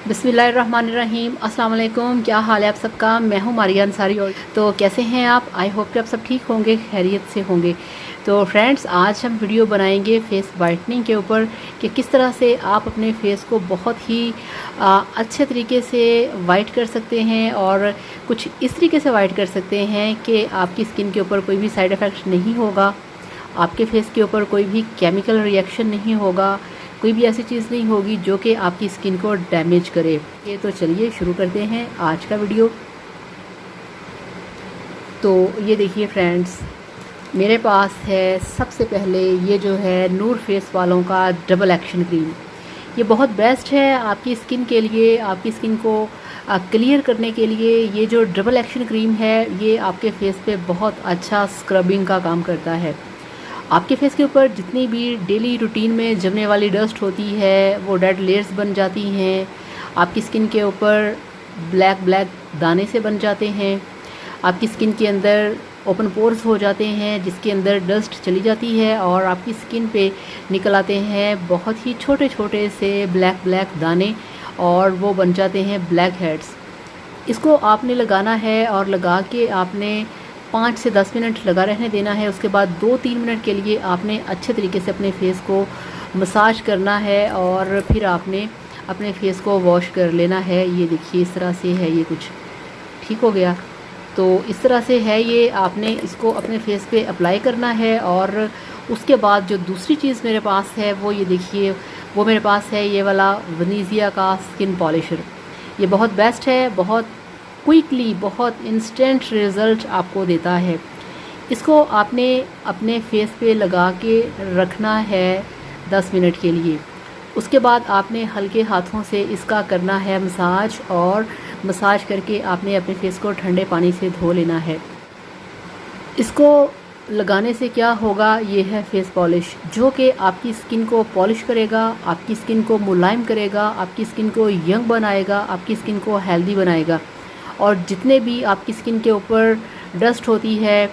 बिस्मिल्लाहिर्रहमानिर्रहीम। अस्सलाम वालेकुम। क्या हाल है आप सबका? मैं हूँ मारिया अंसारी। और तो कैसे हैं आप? आई होप कि आप सब ठीक होंगे, खैरियत से होंगे। तो फ्रेंड्स, आज हम वीडियो बनाएंगे फेस वाइटनिंग के ऊपर कि किस तरह से आप अपने फेस को बहुत ही अच्छे तरीके से वाइट कर सकते हैं और कुछ इस तरीके से वाइट कर सकते हैं कि आपकी स्किन के ऊपर कोई भी साइड इफ़ेक्ट नहीं होगा, आपके फेस के ऊपर कोई भी केमिकल रिएक्शन नहीं होगा, कोई भी ऐसी चीज़ नहीं होगी जो कि आपकी स्किन को डैमेज करे। ये तो चलिए शुरू करते हैं आज का वीडियो। तो ये देखिए फ्रेंड्स, मेरे पास है सबसे पहले ये जो है नूर फेस वालों का डबल एक्शन क्रीम। ये बहुत बेस्ट है आपकी स्किन के लिए, आपकी स्किन को क्लियर करने के लिए। ये जो डबल एक्शन क्रीम है ये आपके फेस पे बहुत अच्छा स्क्रबिंग का काम करता है। आपके फेस के ऊपर जितनी भी डेली रूटीन में जमने वाली डस्ट होती है वो डेड लेयर्स बन जाती हैं, आपकी स्किन के ऊपर ब्लैक ब्लैक दाने से बन जाते हैं, आपकी स्किन के अंदर ओपन पोर्स हो जाते हैं जिसके अंदर डस्ट चली जाती है और आपकी स्किन पे निकल आते हैं बहुत ही छोटे छोटे से ब्लैक ब्लैक दाने और वो बन जाते हैं ब्लैक हेड्स। इसको आपने लगाना है और लगा के आपने 5 से 10 मिनट लगा रहने देना है। उसके बाद 2-3 मिनट के लिए आपने अच्छे तरीके से अपने फेस को मसाज करना है और फिर आपने अपने फेस को वॉश कर लेना है। ये देखिए इस तरह से है, ये कुछ ठीक हो गया। तो इस तरह से है ये, आपने इसको अपने फेस पे अप्लाई करना है। और उसके बाद जो दूसरी चीज़ मेरे पास है वो ये देखिए, वो मेरे पास है ये वाला वनीज़िया का स्किन पॉलिशर। ये बहुत बेस्ट है, बहुत क्विकली, बहुत इंस्टेंट रिज़ल्ट आपको देता है। इसको आपने अपने फेस पे लगा के रखना है 10 मिनट के लिए। उसके बाद आपने हल्के हाथों से इसका करना है मसाज, और मसाज करके आपने अपने फेस को ठंडे पानी से धो लेना है। इसको लगाने से क्या होगा, ये है फेस पॉलिश जो कि आपकी स्किन को पॉलिश करेगा, आपकी स्किन को मुलायम करेगा, आपकी स्किन को यंग बनाएगा, आपकी स्किन को हेल्दी बनाएगा। और जितने भी आपकी स्किन के ऊपर डस्ट होती है,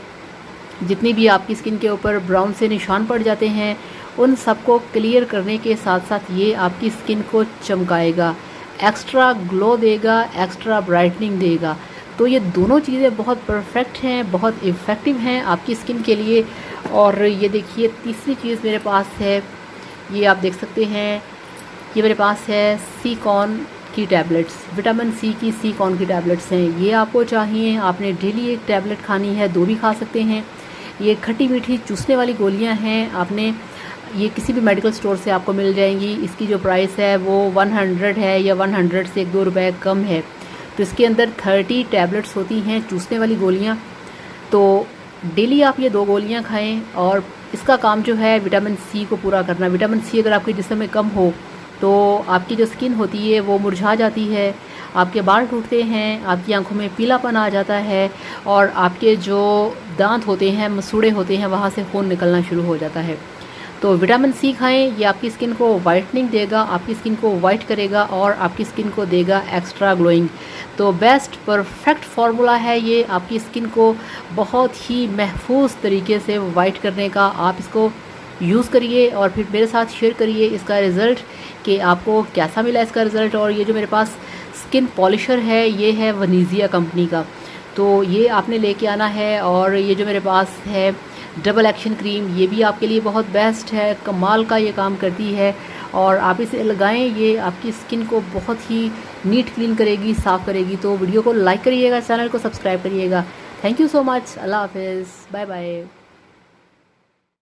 जितनी भी आपकी स्किन के ऊपर ब्राउन से निशान पड़ जाते हैं, उन सबको क्लियर करने के साथ साथ ये आपकी स्किन को चमकाएगा, एक्स्ट्रा ग्लो देगा, एक्स्ट्रा ब्राइटनिंग देगा। तो ये दोनों चीज़ें बहुत परफेक्ट हैं, बहुत इफ़ेक्टिव हैं आपकी स्किन के लिए। और ये देखिए तीसरी चीज़ मेरे पास है, ये आप देख सकते हैं, ये मेरे पास है सी कॉर्न की टैबलेट्स, विटामिन सी की सी कॉर्न की टैबलेट्स हैं। ये आपको चाहिए, आपने डेली एक टैबलेट खानी है, 2 भी खा सकते हैं। ये खट्टी मीठी चूसने वाली गोलियां हैं। आपने ये किसी भी मेडिकल स्टोर से आपको मिल जाएंगी। इसकी जो प्राइस है वो 100 है या 100 से 1-2 रुपए कम है। तो इसके अंदर 30 टैबलेट्स होती हैं चूसने वाली गोलियां। तो डेली आप ये 2 गोलियां खाएं और इसका काम जो है विटामिन सी को पूरा करना। विटामिन सी अगर आपके जिस्म में कम हो तो आपकी जो स्किन होती है वो मुरझा जाती है, आपके बाल टूटते हैं, आपकी आंखों में पीलापन आ जाता है और आपके जो दांत होते हैं, मसूड़े होते हैं, वहाँ से खून निकलना शुरू हो जाता है। तो विटामिन सी खाएं, ये आपकी स्किन को वाइटनिंग देगा, आपकी स्किन को वाइट करेगा और आपकी स्किन को देगा एक्स्ट्रा ग्लोइंग। तो बेस्ट परफेक्ट फार्मूला है ये आपकी स्किन को बहुत ही महफूज तरीके से वाइट करने का। आप इसको यूज़ करिए और फिर मेरे साथ शेयर करिए इसका रिज़ल्ट कि आपको कैसा मिला इसका रिज़ल्ट। और ये जो मेरे पास स्किन पॉलिशर है ये है वनीज़िया कंपनी का, तो ये आपने लेके आना है। और ये जो मेरे पास है डबल एक्शन क्रीम, ये भी आपके लिए बहुत बेस्ट है, कमाल का ये काम करती है। और आप इसे लगाएं, ये आपकी स्किन को बहुत ही नीट क्लीन करेगी, साफ़ करेगी। तो वीडियो को लाइक करिएगा, चैनल को सब्सक्राइब करिएगा। Thank you so much. अल्लाह हाफिज़, बाय बाय।